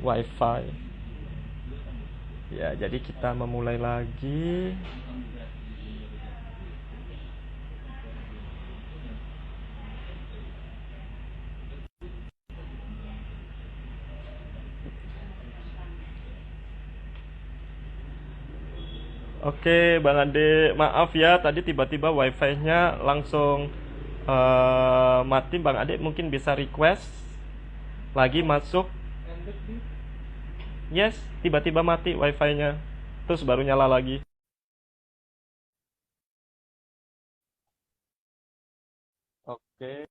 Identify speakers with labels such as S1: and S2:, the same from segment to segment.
S1: wifi. Ya, jadi kita memulai lagi. Oke, Bang Ade, maaf ya tadi tiba-tiba wifi-nya langsung mati. Bang Ade mungkin bisa request lagi masuk. Yes, tiba-tiba mati wifi-nya. Terus baru nyala lagi. Oke,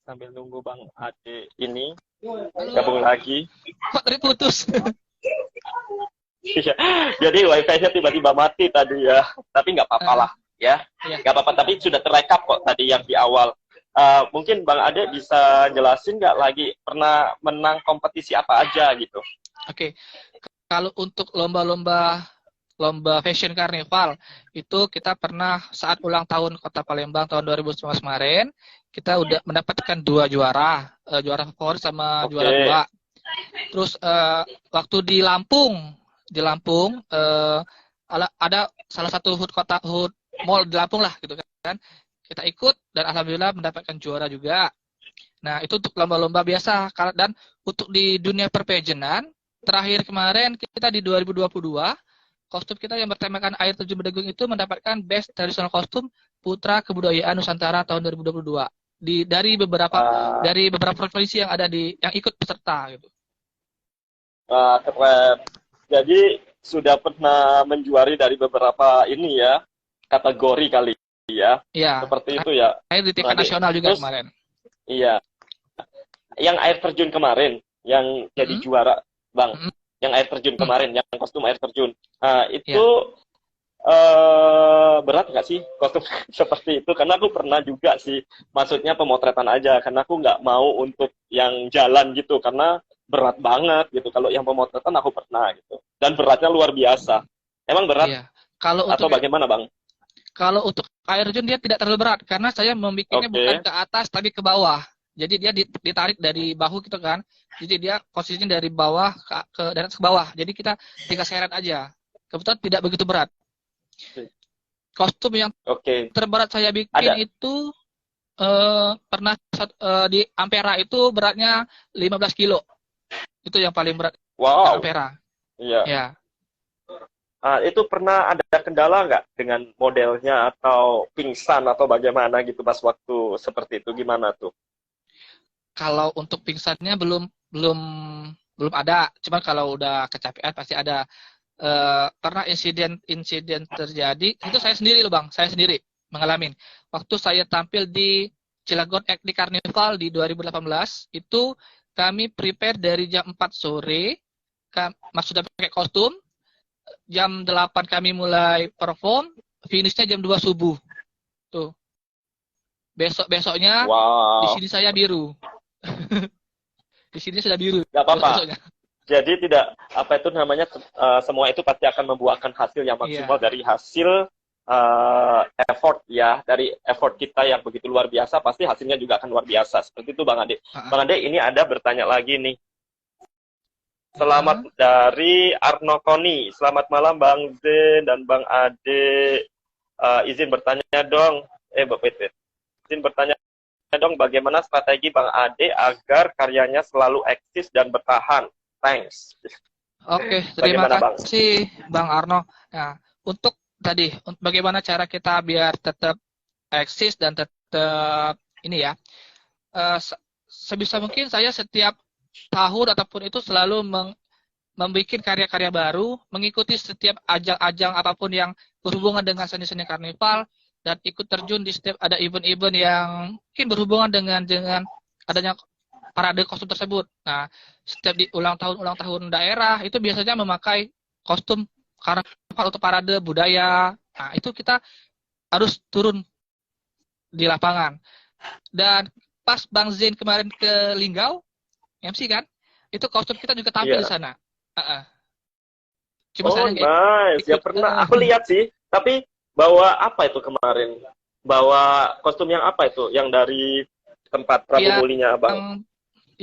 S1: sambil nunggu Bang Ade ini
S2: Halo,
S1: gabung lagi.
S2: kok tadi putus?
S1: Iya, jadi wifi-nya tiba-tiba mati tadi ya. Tapi nggak apa-apa
S2: Eh,
S1: lah ya.
S2: ya,
S1: Nggak apa-apa, tapi sudah terekap kok tadi yang di awal. Mungkin Bang Ade bisa jelasin nggak lagi pernah menang kompetisi apa aja gitu?
S2: oke. Kalau untuk lomba fashion carnival itu kita pernah saat ulang tahun Kota Palembang tahun 2019 kemarin kita udah mendapatkan dua juara, juara favorit sama juara
S1: Oke.
S2: dua. Terus waktu di Lampung ada salah satu hood mall di Lampung lah gitu kan. Kita ikut dan alhamdulillah mendapatkan juara juga. Nah, itu untuk lomba-lomba biasa. Dan untuk di dunia perpejenan, terakhir kemarin kita di 2022, kostum kita yang bertemakan air terjun Bedegung itu mendapatkan Best Traditional Costume Putra Kebudayaan Nusantara tahun 2022.
S1: Uh,
S2: Dari beberapa provinsi yang ada yang ikut peserta gitu.
S1: Keren. Jadi sudah pernah menjuari dari beberapa ini ya, kategori kali ya.
S2: Iya,
S1: Seperti itu ya,
S2: terakhir di
S1: Bang
S2: tingkat
S1: Ade.
S2: nasional juga
S1: Terus,
S2: kemarin.
S1: iya, yang air terjun kemarin, yang jadi
S2: Mm-mm,
S1: juara, Bang.
S2: mm-mm,
S1: Yang air terjun
S2: mm,
S1: kemarin, yang kostum air terjun. Itu
S2: ya.
S1: berat nggak sih kostum seperti itu? Karena aku pernah juga sih, maksudnya pemotretan aja. Karena aku nggak mau untuk yang jalan gitu, karena berat banget gitu. Kalau yang pemotretan aku pernah gitu. Dan beratnya luar biasa. Emang berat
S2: Iya. Kalau
S1: atau
S2: untuk
S1: bagaimana, Bang?
S2: Kalau untuk air terjun dia tidak terlalu berat karena saya membikinnya bukan
S1: Oke.
S2: ke atas tapi ke bawah. Jadi dia ditarik dari bahu gitu kan. Jadi dia posisinya dari bawah dari atas ke bawah. Jadi kita tinggal seret aja. Kebetulan tidak begitu berat. Kostum yang
S1: Oke.
S2: terberat saya bikin
S1: Ada.
S2: itu pernah di Ampera itu beratnya 15 kilo. Itu yang paling berat
S1: Wow.
S2: Ampera.
S1: Iya.
S2: Ya.
S1: Itu pernah ada kendala nggak dengan modelnya atau pingsan atau bagaimana gitu pas waktu seperti itu? Gimana tuh?
S2: Kalau untuk pingsannya belum belum belum ada. Cuman kalau udah kecapean pasti ada. Karena insiden terjadi itu saya sendiri loh bang, saya sendiri mengalami waktu saya tampil di Cilegon Acne Carnival di 2018 itu kami prepare dari jam 4 sore sudah pakai kostum, jam 8 kami mulai perform, finishnya jam 2 subuh tuh. Besoknya di
S1: Wow.
S2: sini saya biru, di sini sudah biru
S1: Nggak apa-apa.
S2: besoknya.
S1: Jadi tidak apa itu namanya semua itu pasti akan membuahkan hasil yang maksimal
S2: Iya.
S1: dari hasil effort ya, dari effort kita yang begitu luar biasa, pasti hasilnya juga akan luar biasa. Seperti itu Bang Ade.
S2: Uh-uh.
S1: Bang Ade, ini ada bertanya lagi nih. Selamat
S2: Uh-uh.
S1: dari Arno Koni. Selamat malam Bang Zen dan Bang Ade. Izin bertanya dong. Bapak Peter. Izin bertanya dong, bagaimana strategi Bang Ade agar karyanya selalu eksis dan bertahan? Thanks.
S2: Oke, terima
S1: Bagaimana Bang?
S2: kasih Bang Arno. Nah, untuk tadi, bagaimana cara kita biar tetap eksis dan tetap ini ya, sebisa mungkin saya setiap tahun ataupun itu selalu membuat karya-karya baru, mengikuti setiap ajang-ajang apapun yang berhubungan dengan seni-seni karnival, dan ikut terjun di setiap ada event-event yang mungkin berhubungan dengan adanya parade kostum tersebut. Nah, setiap di ulang tahun daerah itu biasanya memakai kostum karnaval untuk parade budaya. Nah, itu kita harus turun di lapangan. Dan pas Bang Zain kemarin ke Linggau, MC kan, itu kostum kita juga tampil di
S1: Iya.
S2: sana. Cuma
S1: Oh
S2: saya nggak
S1: nice. Ya
S2: ikut.
S1: pernah. Aku lihat sih. Tapi bawa apa itu kemarin? Bawa kostum yang apa itu? Yang dari tempat Prabu
S2: yang
S1: Mulinya Abang?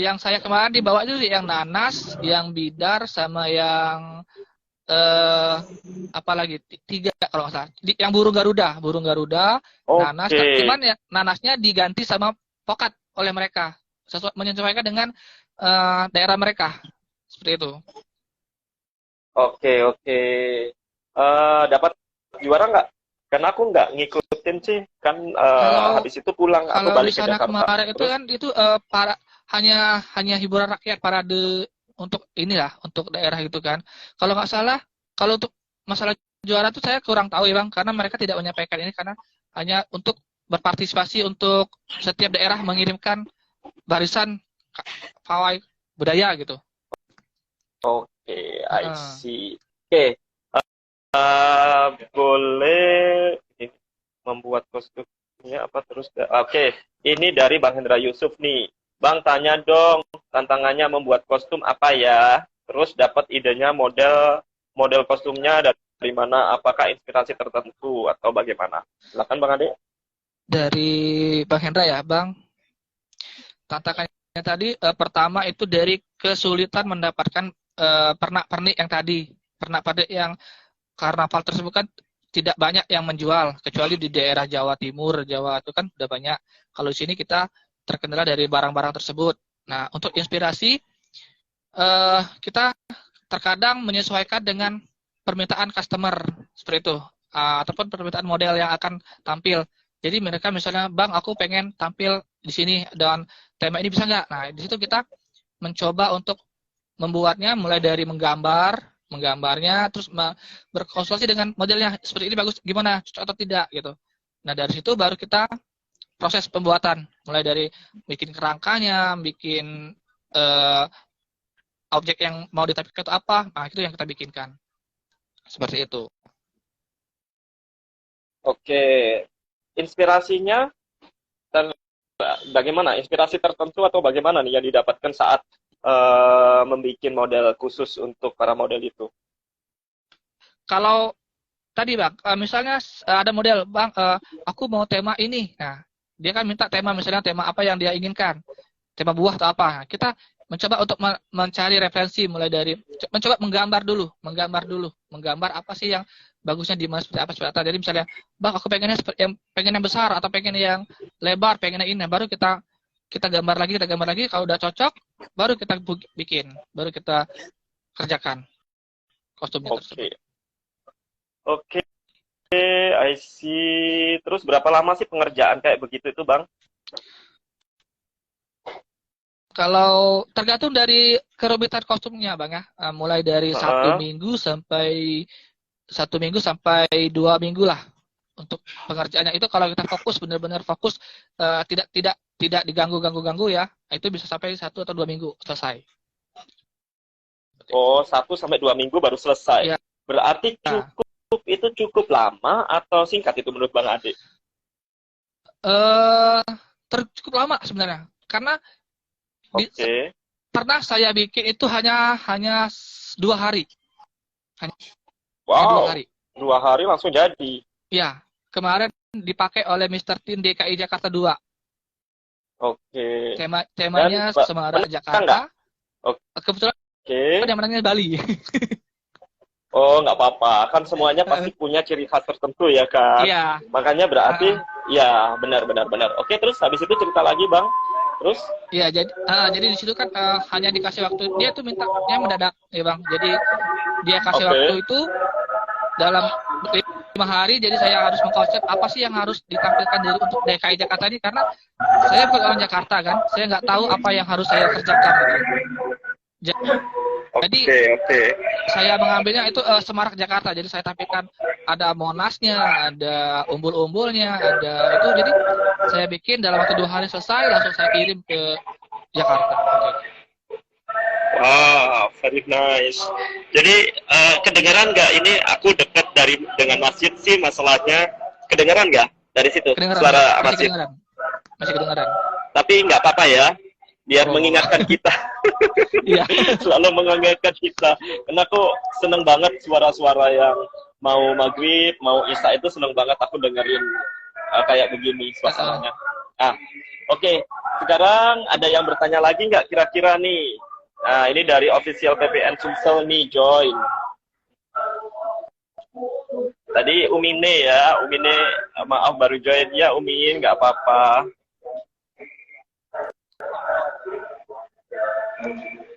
S2: Yang saya kemarin dibawa itu yang nanas, yang bidar, sama yang apa lagi? Tiga kalau nggak salah. Yang burung Garuda, nanas.
S1: Oke.
S2: Cuman ya nanasnya diganti sama pokat oleh mereka, menyesuaikan dengan daerah mereka. Seperti itu.
S1: Oke, oke. Dapat juara nggak? Karena aku nggak ngikutin sih, kan
S2: Kalau
S1: habis itu pulang, aku
S2: kalau di
S1: balik ke
S2: sana
S1: Jakarta.
S2: kemarin itu
S1: Terus,
S2: kan itu para hanya hiburan rakyat, parade untuk inilah, untuk daerah gitu kan. Kalau nggak salah, kalau untuk masalah juara tuh saya kurang tahu ya Bang, karena mereka tidak menyampaikan ini karena hanya untuk berpartisipasi untuk setiap daerah mengirimkan barisan pawai budaya gitu.
S1: oke, I
S2: Heeh.
S1: see. Oke, boleh ini, membuat kostumnya apa terus? Oke, ini dari Bang Hendra Yusuf nih. Bang tanya dong, tantangannya membuat kostum apa ya? Terus dapat idenya model model kostumnya dari mana? Apakah inspirasi tertentu atau bagaimana? Silakan Bang Ade.
S2: Dari Bang Hendra ya, Bang. Tantangannya tadi pertama itu dari kesulitan mendapatkan pernak-pernik yang tadi. Pernak-pernik yang karnaval tersebut kan tidak banyak yang menjual, kecuali di daerah Jawa Timur, Jawa itu kan udah banyak. Kalau di sini kita terkendala dari barang-barang tersebut. Nah, untuk inspirasi, kita terkadang menyesuaikan dengan permintaan customer, seperti itu. Ataupun permintaan model yang akan tampil. Jadi mereka misalnya, Bang, aku pengen tampil di sini dan tema ini bisa nggak? Nah, di situ kita mencoba untuk membuatnya mulai dari menggambarnya, terus berkonsultasi dengan modelnya seperti ini bagus, gimana, cocok atau tidak gitu. Nah dari situ baru kita proses pembuatan, mulai dari bikin kerangkanya, bikin objek yang mau ditampilkan itu apa, nah itu yang kita bikinkan seperti itu.
S1: Oke, inspirasinya bagaimana? Inspirasi tertentu atau bagaimana nih yang didapatkan saat membuat model khusus untuk para model itu?
S2: Kalau tadi Bang, misalnya ada model, Bang, aku mau tema ini, nah dia kan minta tema, misalnya tema apa yang dia inginkan, tema buah atau apa. Kita mencoba untuk mencari referensi, mulai dari mencoba menggambar apa sih yang bagusnya di mana, seperti apa. Jadi misalnya, Bang, aku pengennya pengen yang besar atau pengen yang lebar, pengen yang ini, baru kita gambar lagi, kalau udah cocok baru kita bikin, baru kita kerjakan kostumnya
S1: Oke,
S2: tersebut.
S1: oke, I see. Terus berapa lama sih pengerjaan kayak begitu itu, Bang?
S2: Kalau tergantung dari kerumitan kostumnya, Bang ya. Mulai dari
S1: Heeh.
S2: 1 minggu sampai 2 minggu lah untuk pengerjaannya. Itu kalau kita fokus, benar-benar fokus, tidak diganggu ya, itu bisa sampai 1 atau 2 minggu selesai.
S1: Oh, 1 sampai 2 minggu baru selesai.
S2: Ya,
S1: Berarti cukup itu cukup lama atau singkat itu menurut Bang Ade?
S2: eh cukup lama sebenarnya, karena
S1: Oke.
S2: pernah saya bikin itu hanya 2 hari, hanya dua
S1: Wow,
S2: hari.
S1: 2 hari langsung jadi.
S2: Ya, kemarin dipakai oleh Mr. Teen DKI Jakarta 2.
S1: Oke. Dan
S2: Temanya Semarak
S1: menang nggak?
S2: Jakarta. Kebetulan
S1: Oke.
S2: yang menangnya Bali.
S1: Oh, nggak apa-apa. Kan semuanya pasti punya ciri khas tertentu ya kan.
S2: Iya.
S1: Makanya berarti, ya benar-benar benar. Oke, terus habis itu cerita lagi, Bang. Terus,
S2: Iya, jadi di situ kan hanya dikasih waktu. Dia tuh mintanya mendadak, ya Bang. Jadi dia kasih waktu
S1: oke.
S2: itu dalam 5 hari. Jadi saya harus mengkonsep apa sih yang harus ditampilkan dari untuk DKI Jakarta ini, karena saya bukan orang Jakarta kan. Saya nggak tahu apa yang harus saya kerjakan gitu. Jadi
S1: Oke, oke.
S2: saya mengambilnya itu Semarak Jakarta. Jadi saya tampilkan ada Monasnya, ada umbul-umbulnya, ada itu. Jadi saya bikin dalam waktu 2 hari selesai, langsung saya kirim ke Jakarta.
S1: Wow, very nice. Jadi, kedengaran nggak ini aku dekat dengan masjid sih masalahnya. Kedengaran nggak dari situ
S2: Kedengaran,
S1: suara
S2: masih
S1: masjid?
S2: kedengaran, masih kedengaran.
S1: Tapi nggak apa-apa ya, biar
S2: Oh,
S1: mengingatkan kita.
S2: iya.
S1: Selalu mengingatkan kita. Karena aku seneng banget suara-suara yang mau maghrib, mau isya itu seneng banget aku dengerin kayak begini suasananya. Ah, oke. sekarang ada yang bertanya lagi nggak kira-kira nih? Nah, ini dari official PPN Sumsel nih, join. Tadi Umine ya, Umine, maaf baru join ya, Umin, nggak apa-apa.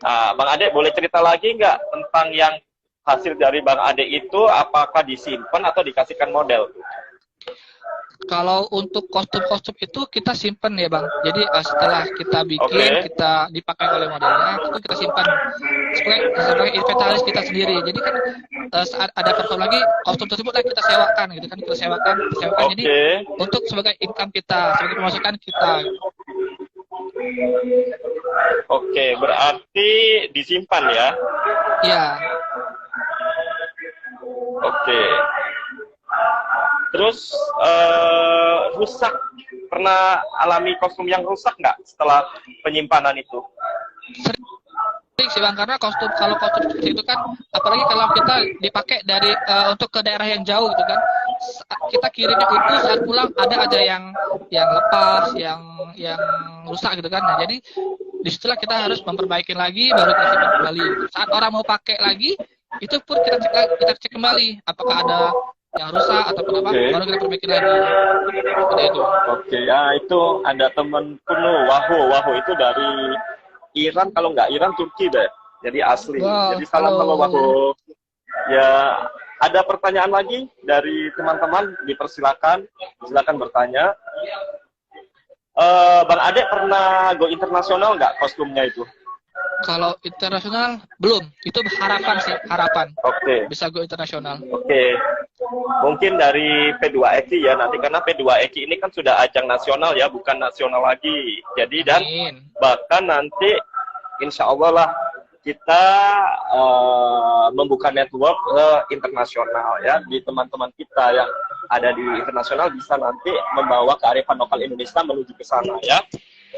S1: Nah, Bang Ade boleh cerita lagi nggak tentang yang hasil dari Bang Ade itu apakah disimpan atau dikasihkan model?
S2: Kalau untuk kostum-kostum itu kita simpen ya Bang. Jadi setelah kita bikin, kita dipakai oleh modelnya, itu kita simpan sebagai inventaris kita sendiri. Jadi kan saat ada perform lagi, kostum tersebut lagi kita sewakan gitu kan, kita sewakan. Jadi untuk sebagai income kita, sebagai pemasukan kita.
S1: Oke, berarti disimpan ya?
S2: Iya.
S1: Oke. Terus rusak, pernah alami kostum yang rusak nggak setelah penyimpanan itu?
S2: Sering sih Bang, karena kalau kostum seperti itu kan, apalagi kalau kita dipakai dari untuk ke daerah yang jauh gitu kan, kita kirimnya itu saat pulang ada aja yang lepas, yang rusak gitu kan. Nah, jadi disitulah kita harus memperbaiki lagi, baru kita simpan kembali. Saat orang mau pakai lagi, itu pun kita cek kembali apakah ada yang rusak atau apa, baru kita perbaiki lagi. Seperti itu.
S1: Oke, ya itu ada temen kuno, Waho itu dari Iran, kalau nggak Iran Turki deh, jadi asli.
S2: Wow,
S1: jadi salam sama Waho. Ya, ada pertanyaan lagi dari teman-teman, dipersilakan, silakan bertanya. Bang Ade pernah go internasional nggak kostumnya itu?
S2: Kalau internasional belum, itu harapan sih, harapan.
S1: Oke.
S2: Bisa go internasional.
S1: Oke. Mungkin dari P2EKI ya nanti, karena P2EKI ini kan sudah ajang nasional ya, bukan nasional lagi. Jadi dan bahkan nanti insya Allah lah kita membuka network internasional ya, di teman-teman kita yang ada di internasional bisa nanti membawa kearifan lokal Indonesia menuju ke sana ya.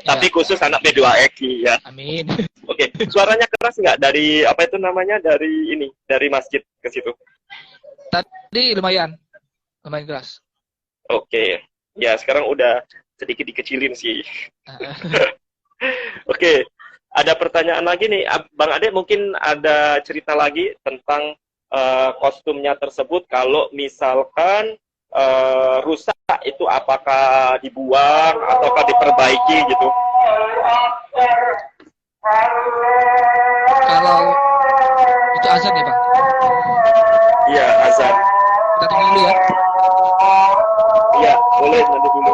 S1: Tapi khusus anak P2EKI ya.
S2: Amin.
S1: Oke, suaranya keras nggak dari apa itu namanya, dari masjid ke situ?
S2: Tadi lumayan keras.
S1: Oke, ya sekarang udah sedikit dikecilin sih. Oke, ada pertanyaan lagi nih, Bang Ade mungkin ada cerita lagi tentang kostumnya tersebut. Kalau misalkan rusak itu apakah dibuang ataukah diperbaiki gitu?
S2: Kalau itu azan ya Bang?
S1: Iya, azan.
S2: Kita tunggu dulu ya.
S1: Iya, boleh nanti dulu.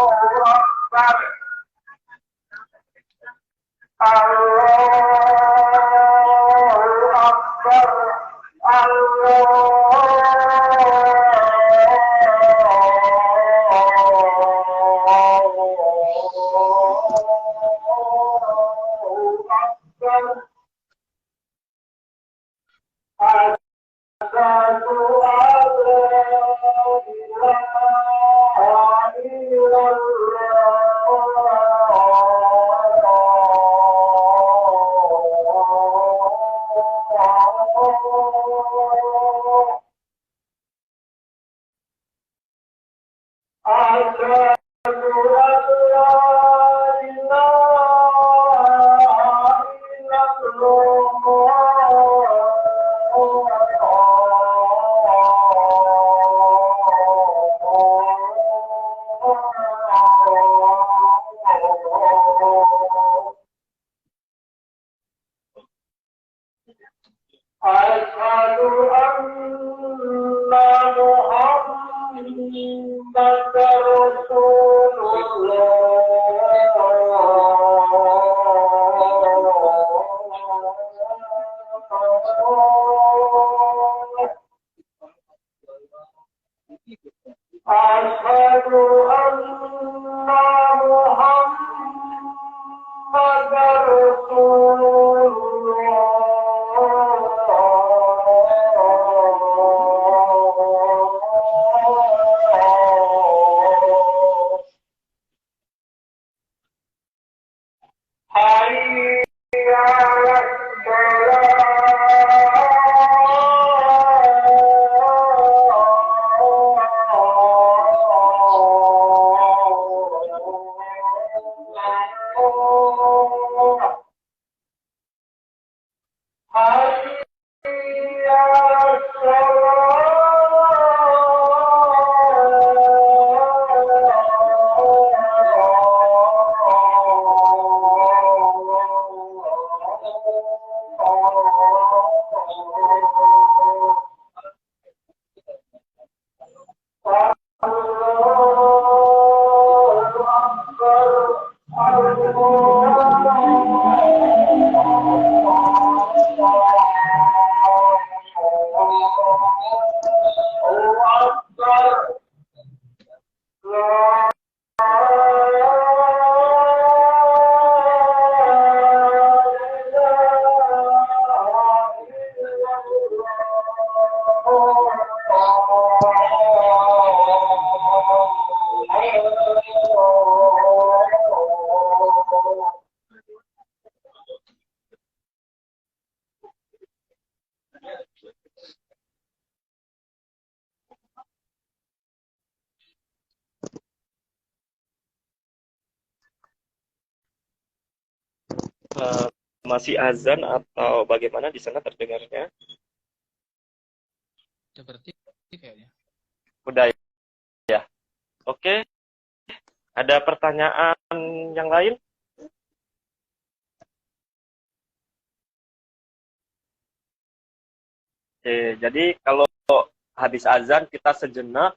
S1: Eh, masih azan atau bagaimana di sana terdengarnya?
S2: Seperti kayaknya.
S1: Udah ya. Oke, ada pertanyaan yang lain? Oke, jadi kalau habis azan kita sejenak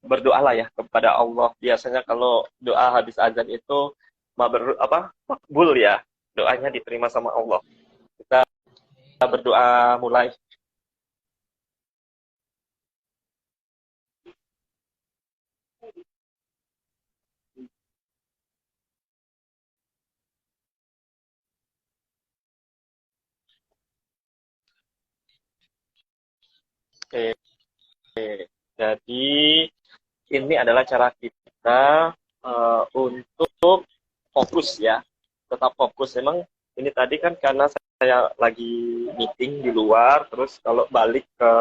S1: berdoalah ya kepada Allah. Biasanya kalau doa habis azan itu makbul ya. Doanya diterima sama Allah. Kita berdoa mulai. Oke, jadi ini adalah cara kita untuk fokus ya. Tetap fokus. Emang ini tadi kan karena saya lagi meeting di luar, terus kalau balik ke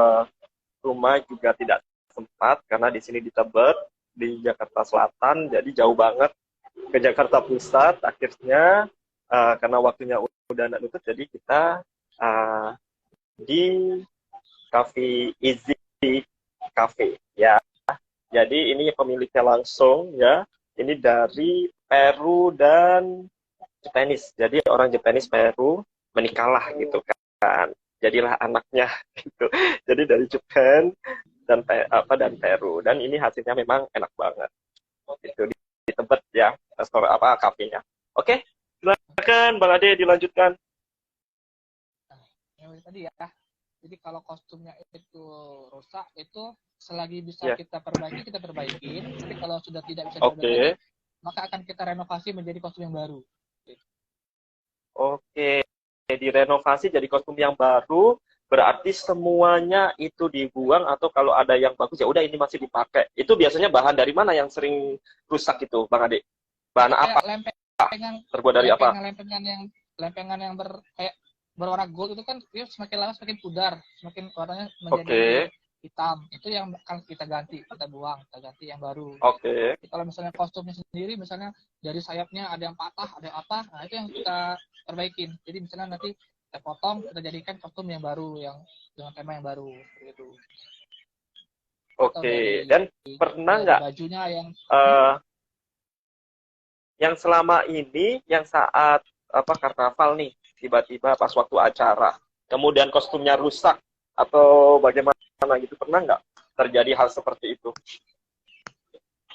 S1: rumah juga tidak sempat karena di sini di Tebet, di Jakarta Selatan, jadi jauh banget ke Jakarta Pusat. Akhirnya karena waktunya udah nak nutup, jadi kita uh, di Cafe Easy Cafe ya. Jadi ini pemiliknya langsung ya. Ini dari Peru dan Japanese. Jadi orang Japanese Peru menikahlah gitu kan. Jadilah anaknya gitu. Jadi dari Japan dan Peru, dan ini hasilnya memang enak banget. Itu di Tebet ya, restoran kafenya. Oke, silakan Bang Ade dilanjutkan.
S2: Yang tadi ya. Jadi kalau kostumnya itu rusak, itu selagi bisa kita perbaiki, kita perbaikin. Tapi kalau sudah tidak bisa diperbaiki, maka akan kita renovasi menjadi kostum yang baru.
S1: Oke, direnovasi jadi kostum yang baru, berarti semuanya itu dibuang, atau kalau ada yang bagus ya udah ini masih dipakai. Itu biasanya bahan dari mana yang sering rusak itu, Bang Ade? Bahan apa? Terbuat dari apa?
S2: Lempengan yang kayak berwarna gold itu kan semakin lama semakin pudar, semakin warnanya menjadi hitam. Itu yang akan kita ganti, kita buang, kita ganti yang baru. Kalau misalnya kostumnya sendiri, misalnya dari sayapnya ada yang patah, ada yang apa, nah itu yang kita perbaikin. Jadi misalnya nanti kita potong, kita jadikan kostum yang baru, yang dengan tema yang baru, gitu.
S1: Dan pernah nggak
S2: bajunya
S1: yang selama ini, yang saat karnaval nih, tiba-tiba pas waktu acara, kemudian kostumnya rusak atau bagaimana gitu, pernah nggak terjadi hal seperti itu?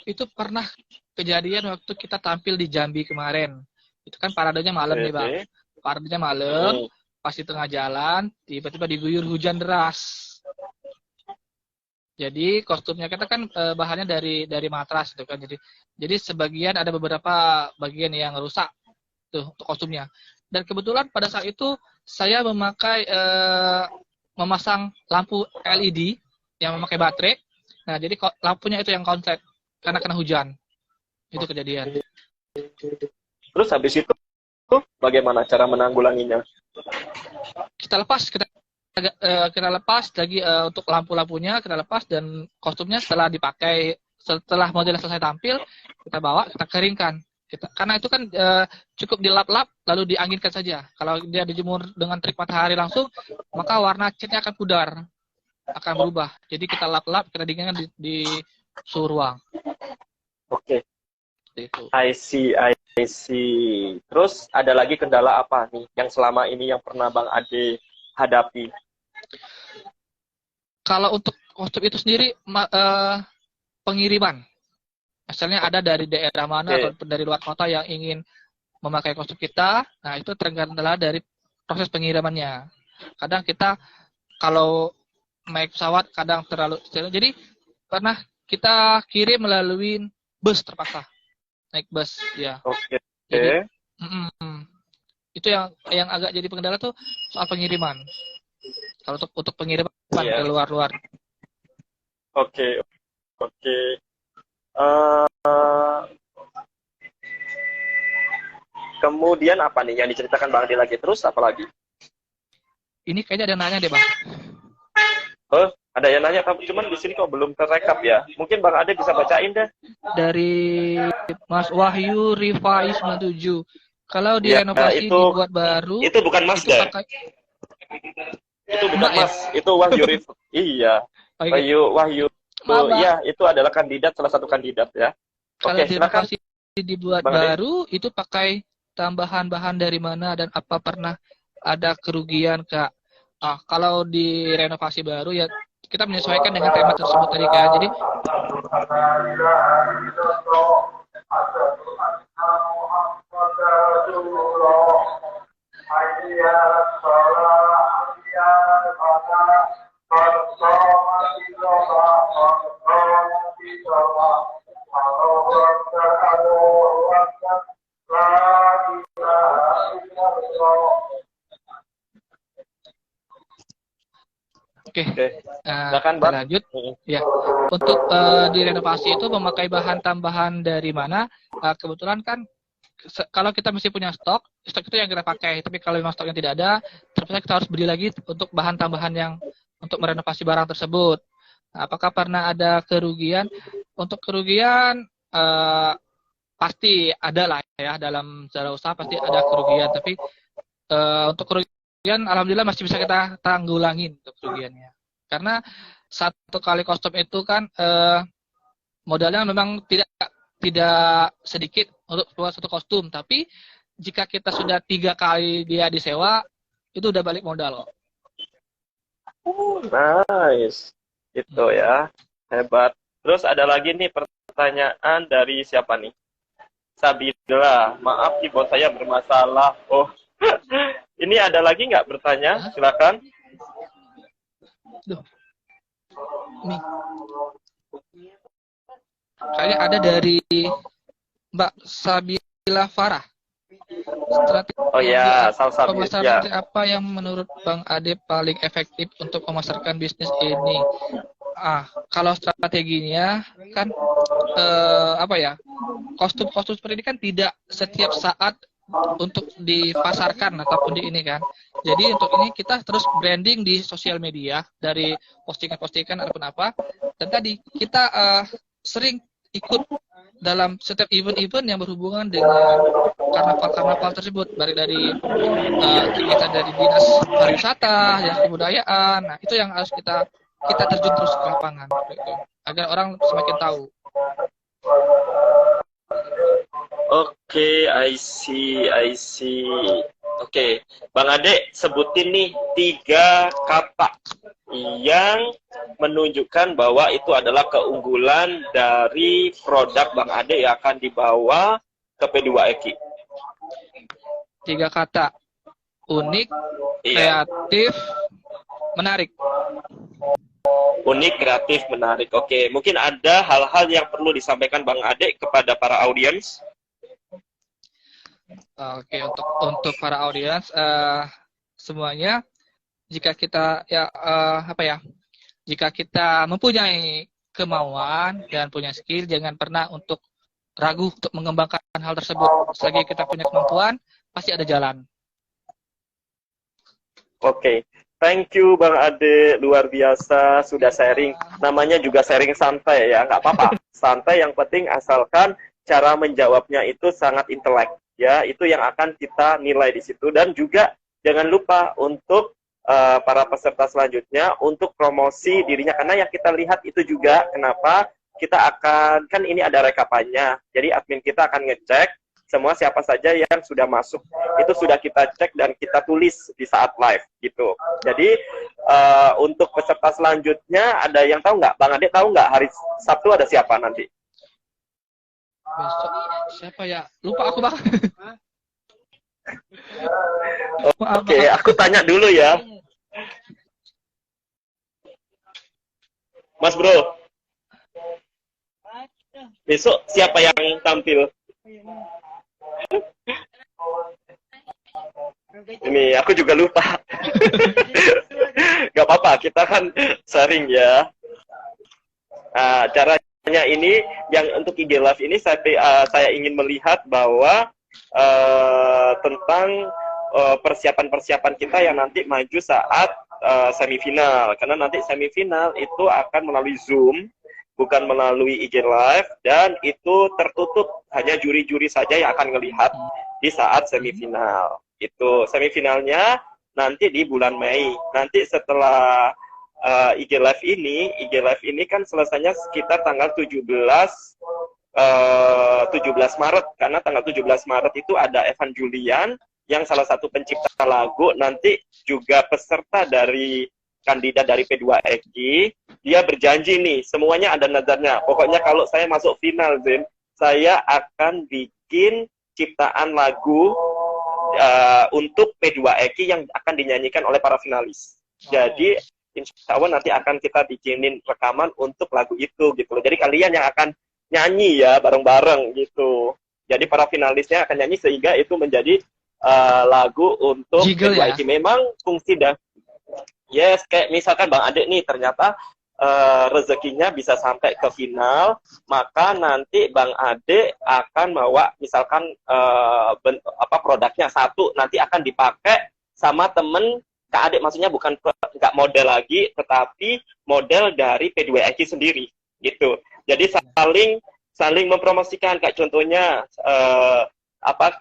S2: Itu pernah kejadian waktu kita tampil di Jambi kemarin. Itu kan paradenya malam nih Bang. Paradenya malam, pas di tengah jalan, tiba-tiba diguyur hujan deras. Jadi kostumnya kita kan bahannya dari matras gitu kan. Jadi sebagian ada beberapa bagian yang rusak tuh untuk kostumnya. Dan kebetulan pada saat itu saya memasang lampu LED yang memakai baterai. Nah, jadi lampunya itu yang konslet karena kena hujan. Itu kejadian.
S1: Terus habis itu bagaimana cara menanggulanginya?
S2: Kita lepas lagi untuk lampu-lampunya, kita lepas, dan kostumnya setelah dipakai, setelah model selesai tampil, kita bawa, kita keringkan. Karena itu kan cukup dilap-lap lalu dianginkan saja. Kalau dia dijemur dengan terik matahari langsung, maka warna catnya akan pudar, akan berubah. Jadi kita lap-lap, kita dinginkan di suhu ruang.
S1: Oke. I see. Terus ada lagi kendala apa nih yang selama ini yang pernah Bang Ade hadapi?
S2: Kalau untuk kostum itu sendiri pengiriman. Misalnya ada dari daerah mana atau dari luar kota yang ingin memakai kostum kita, nah itu tergantung dari proses pengirimannya. Kadang kita kalau naik pesawat kadang terlalu, jadi pernah kita kirim melalui bus terpaksa. Naik bus, ya.
S1: Oke.
S2: Jadi, itu yang agak jadi pengendala tuh soal pengiriman. Kalau untuk pengiriman
S1: Iya.
S2: ke luar-luar.
S1: Oke. Eh, kemudian apa nih yang diceritakan Bang Ade lagi? Terus apa lagi?
S2: Ini kayaknya ada nanya deh, Bang.
S1: Oh, ada yang nanya, cuman di sini kok belum terekap ya. Mungkin Bang Ade bisa bacain deh.
S2: Dari Mas Wahyu Rifai 97. Kalau
S1: Ya,
S2: direnovasi dibuat baru,
S1: itu bukan Mas
S2: itu
S1: deh.
S2: pakai
S1: Itu bukan
S2: Mbak, ya?
S1: Mas, itu Wahyu Rif. Iya.
S2: Oke.
S1: Wahyu.
S2: Maaf, Mbak.
S1: Iya, itu adalah salah satu kandidat ya.
S2: Kalau
S1: Oke, silakan.
S2: direnovasi dibuat
S1: Bang Ade.
S2: baru, itu pakai tambahan bahan dari mana dan apa pernah ada kerugian, Kak? Kalau direnovasi baru ya kita menyesuaikan dengan tema tersebut tadi, Kak. Jadi Oke.
S1: Silakan, Bang.
S2: Lanjut. Ya. Untuk direnovasi itu memakai bahan tambahan dari mana? Kebetulan kan kalau kita masih punya stok itu yang kita pakai. Tapi kalau memang stoknya tidak ada, terpaksa kita harus beli lagi untuk bahan tambahan yang untuk merenovasi barang tersebut. Nah, apakah pernah ada kerugian? Untuk kerugian pasti ada lah ya, dalam secara usaha pasti ada kerugian. Tapi untuk kerugian alhamdulillah masih bisa kita tanggulangin untuk kerugiannya. Karena satu kali kostum itu kan modalnya memang tidak sedikit untuk buat satu kostum, tapi jika kita sudah 3 kali dia disewa, itu udah balik modal.
S1: Nice. Itu ya. Hebat. Terus ada lagi nih pertanyaan dari siapa nih? Sabila. Maaf keyboard saya bermasalah. Oh. Ini ada lagi nggak bertanya? Silakan.
S2: Duh. Nih. Kayaknya ada dari Mbak Sabila Farah.
S1: Oh ya, Salsa.
S2: Pemasaran apa yang menurut Bang Ade paling efektif untuk memasarkan bisnis ini? Kalau strateginya kan kostum-kostum seperti ini kan tidak setiap saat untuk dipasarkan ataupun di ini kan. Jadi untuk ini kita terus branding di sosial media dari postingan-postingan ataupun apa. Dan tadi kita sering ikut dalam setiap event-event yang berhubungan dengan karnaval-karnaval tersebut, baik dari kegiatan dari dinas pariwisata, dinas kebudayaan. Nah, itu yang harus kita terjun terus ke lapangan gitu, agar orang semakin tahu.
S1: Oke, I see. Oke, Bang Ade sebutin nih 3 kata yang menunjukkan bahwa itu adalah keunggulan dari produk Bang Ade yang akan dibawa ke P2Eki.
S2: 3 kata: unik, kreatif, menarik.
S1: Unik, kreatif, menarik. Oke, mungkin ada hal-hal yang perlu disampaikan Bang Ade kepada para audiens.
S2: Oke, untuk para audiens semuanya, jika kita jika kita mempunyai kemauan dan punya skill, jangan pernah untuk ragu untuk mengembangkan hal tersebut. Selagi kita punya kemampuan, pasti ada jalan.
S1: Oke. Thank you Bang Ade, luar biasa sudah sharing. Namanya juga sharing santai ya, nggak apa-apa. Santai, yang penting asalkan cara menjawabnya itu sangat intelek. Ya, itu yang akan kita nilai di situ. Dan juga jangan lupa untuk para peserta selanjutnya untuk promosi dirinya, karena yang kita lihat itu juga kenapa kita akan, kan ini ada rekapannya, jadi admin kita akan ngecek semua siapa saja yang sudah masuk, itu sudah kita cek dan kita tulis di saat live gitu. Jadi untuk peserta selanjutnya ada yang tahu nggak? Bang Ade tahu nggak hari Sabtu ada siapa nanti?
S2: Besok siapa ya? Lupa aku Bang.
S1: Oke, aku tanya dulu ya. Mas Bro. Besok siapa yang tampil? Ini aku juga lupa. Gak apa-apa, kita kan sharing ya. Nah, caranya ini, yang untuk IG Live ini saya ingin melihat bahwa tentang persiapan-persiapan kita yang nanti maju saat semifinal. Karena nanti semifinal itu akan melalui Zoom, bukan melalui IG Live, dan itu tertutup, hanya juri-juri saja yang akan melihat di saat semifinal. Itu semifinalnya nanti di bulan Mei. Nanti setelah IG Live ini kan selesainya sekitar tanggal 17 Maret, karena tanggal 17 Maret itu ada Evan Julian yang salah satu pencipta lagu, nanti juga peserta dari kandidat dari P2EG. Dia berjanji nih, semuanya ada nazarnya. Pokoknya kalau saya masuk final, Zin, saya akan bikin ciptaan lagu untuk P2EG yang akan dinyanyikan oleh para finalis. Jadi insya Allah nanti akan kita bikinin rekaman untuk lagu itu gitu loh. Jadi kalian yang akan nyanyi ya bareng-bareng gitu. Jadi para finalisnya akan nyanyi sehingga itu menjadi lagu untuk P2EG. Memang fungsi dah. Yes, kayak misalkan Bang Ade nih ternyata rezekinya bisa sampai ke final, maka nanti Bang Ade akan bawa misalkan produknya satu, nanti akan dipakai sama temen Kak Ade, maksudnya bukan nggak model lagi, tetapi model dari P2EG sendiri gitu. Jadi saling mempromosikan, kayak contohnya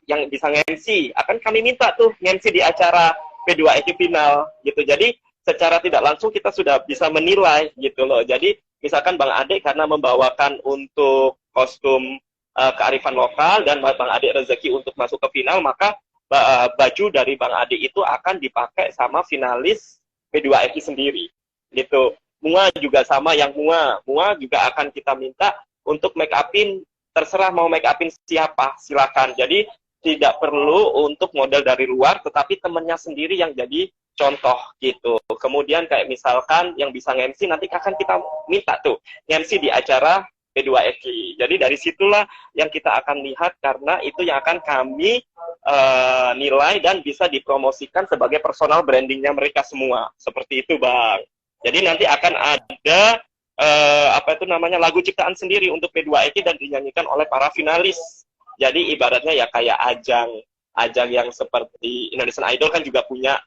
S1: yang bisa nge-MC, akan kami minta tuh nge-MC di acara P2EG final gitu. Jadi secara tidak langsung kita sudah bisa menilai gitu loh. Jadi misalkan Bang Ade karena membawakan untuk kostum kearifan lokal dan Bang Ade rezeki untuk masuk ke final, maka baju dari Bang Ade itu akan dipakai sama finalis P2EG sendiri gitu. Mua juga sama, yang Mua juga akan kita minta untuk make upin, terserah mau make upin siapa, silakan. Jadi tidak perlu untuk model dari luar, tetapi temennya sendiri yang jadi contoh gitu. Kemudian kayak misalkan yang bisa nge-MC nanti akan kita minta tuh nge-MC di acara P2EG. Jadi dari situlah yang kita akan lihat, karena itu yang akan kami nilai dan bisa dipromosikan sebagai personal brandingnya mereka semua. Seperti itu Bang. Jadi nanti akan ada lagu ciptaan sendiri untuk P2EG dan dinyanyikan oleh para finalis. Jadi ibaratnya ya kayak ajang yang seperti Indonesian Idol kan juga punya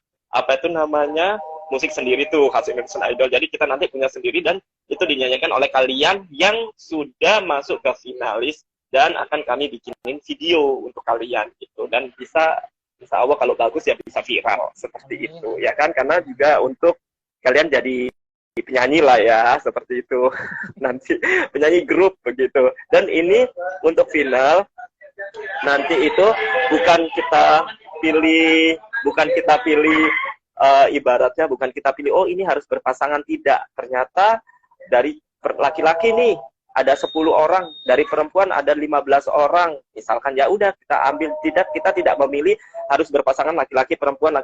S1: musik sendiri tuh khas Indonesian Idol. Jadi kita nanti punya sendiri dan itu dinyanyikan oleh kalian yang sudah masuk ke finalis, dan akan kami bikinin video untuk kalian gitu, dan bisa Allah kalau bagus ya bisa viral seperti itu ya kan, karena juga untuk kalian jadi penyanyi lah ya seperti itu. Nanti penyanyi grup begitu. Dan ini untuk final nanti itu bukan kita pilih ibaratnya bukan kita pilih oh ini harus berpasangan, tidak. Ternyata dari laki-laki nih ada 10 orang, dari perempuan ada 15 orang. Misalkan ya udah kita ambil, kita tidak memilih harus berpasangan laki-laki perempuan,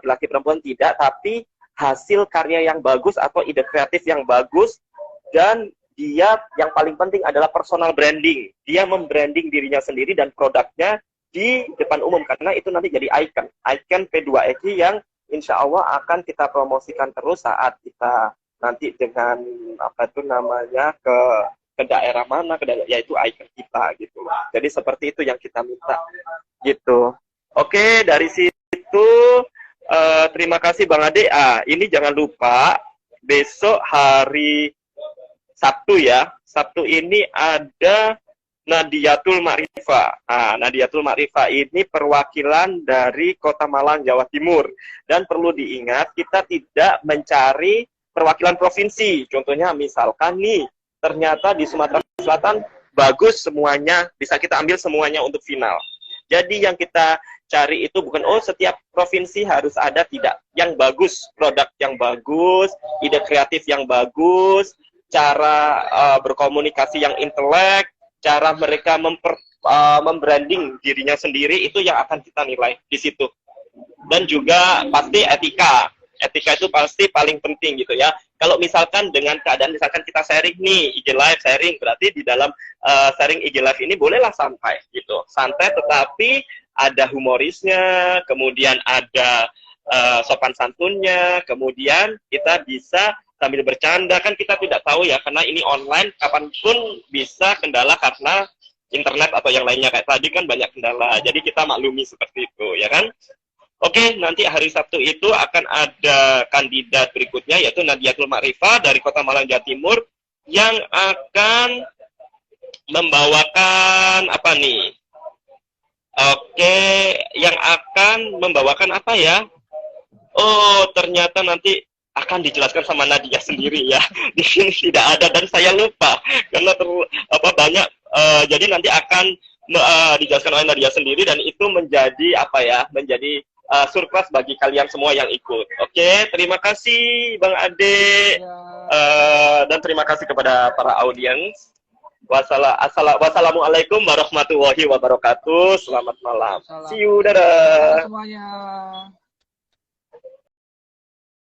S1: tidak, tapi hasil karya yang bagus atau ide kreatif yang bagus, dan dia yang paling penting adalah personal branding. Dia membranding dirinya sendiri dan produknya di depan umum, karena itu nanti jadi icon P2EG yang insya Allah akan kita promosikan terus saat kita nanti dengan ke daerah mana, yaitu icon kita gitu. Jadi seperti itu yang kita minta gitu. Oke, dari situ terima kasih Bang Ade. Ini jangan lupa besok hari Sabtu ya. Sabtu ini ada Nadiyatul Ma'rifah. Nadiyatul Ma'rifah ini perwakilan dari Kota Malang, Jawa Timur. Dan perlu diingat, kita tidak mencari perwakilan provinsi. Contohnya misalkan nih, ternyata di Sumatera Selatan bagus semuanya, bisa kita ambil semuanya untuk final. Jadi yang kita cari itu bukan, setiap provinsi harus ada, tidak. Yang bagus, produk yang bagus, ide kreatif yang bagus, cara berkomunikasi yang intelek, cara mereka membranding dirinya sendiri, itu yang akan kita nilai di situ. Dan juga pasti etika. etika itu pasti paling penting gitu ya. Kalau misalkan dengan keadaan misalkan kita sharing nih, IG live sharing, berarti di dalam sharing IG live ini bolehlah santai gitu. Santai tetapi ada humorisnya, kemudian ada sopan santunnya, kemudian kita bisa sambil bercanda, kan kita tidak tahu ya, karena ini online, kapanpun bisa kendala karena internet atau yang lainnya, kayak tadi kan banyak kendala, jadi kita maklumi seperti itu, ya kan? Oke, nanti hari Sabtu itu akan ada kandidat berikutnya, yaitu Nadiatul Ma'rifah dari Kota Malang, Jawa Timur, yang akan membawakan apa nih? Oke, yang akan membawakan apa ya? Oh, ternyata nanti akan dijelaskan sama Nadia sendiri ya. Di sini tidak ada dan saya lupa karena banyak. Jadi nanti akan dijelaskan oleh Nadia sendiri dan itu menjadi apa ya? Menjadi surprise bagi kalian semua yang ikut. Oke, terima kasih Bang Ade dan terima kasih kepada para audiens. Wassalamualaikum warahmatullahi wabarakatuh. Selamat malam. See you, dadah.
S2: Semuanya.